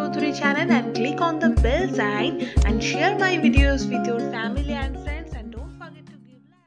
Choudhury channel and click on the bell sign and share my videos with your family and friends, and don't forget to give like.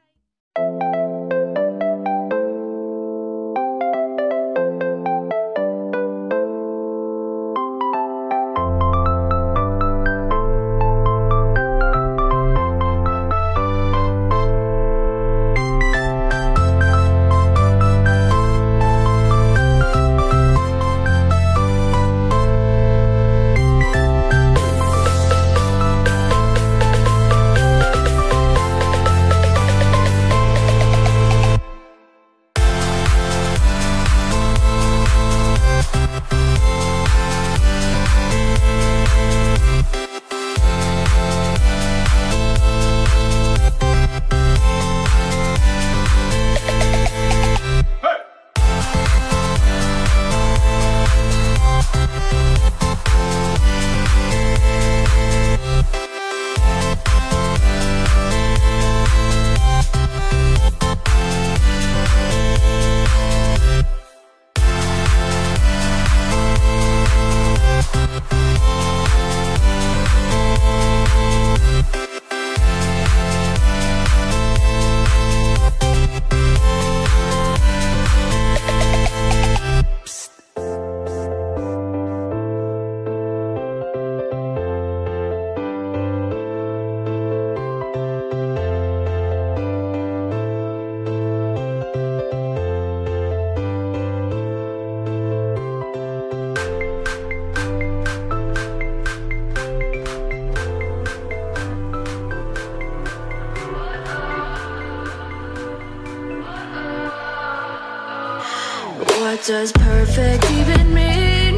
What does perfect even mean?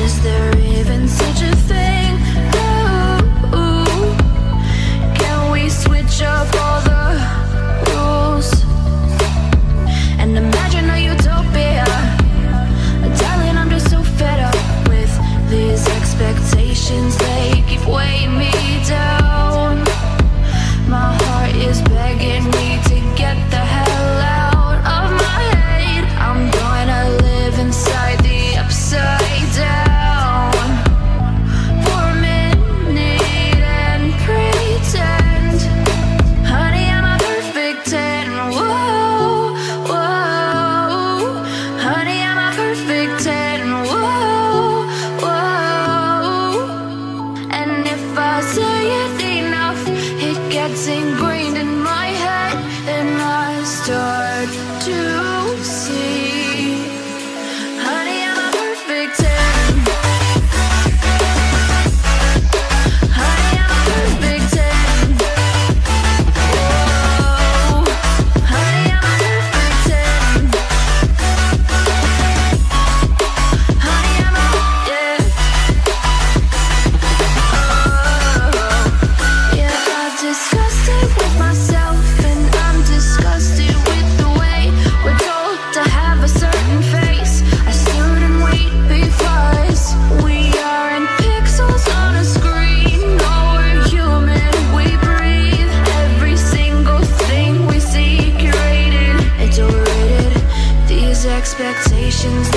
Is there even such a thing? Ooh, can we switch up all the rules and imagine a utopia? Darling, I'm just so fed up with these expectations. They keep weighing me down. My heart is begging me to get the hell out of my head. I'm gonna live inside the upside down for a minute and pretend, honey, I'm a perfect 10. Whoa, whoa, honey, I'm a perfect 10. Whoa, whoa, and if I say it enough, it gets ingrained in my head, and I start to see, honey, I'm a perfect 10. Honey, I'm a perfect 10. Whoa, honey, I'm a perfect 10. Honey, I'm a, yeah. Oh, yeah, I've discussed it with myself, and I'm disgusted with the way we're told to have a certain face, a certain weight, because we aren't pixels on a screen. No, we're human, we breathe. Every single thing we see curated, it's overrated. These expectations,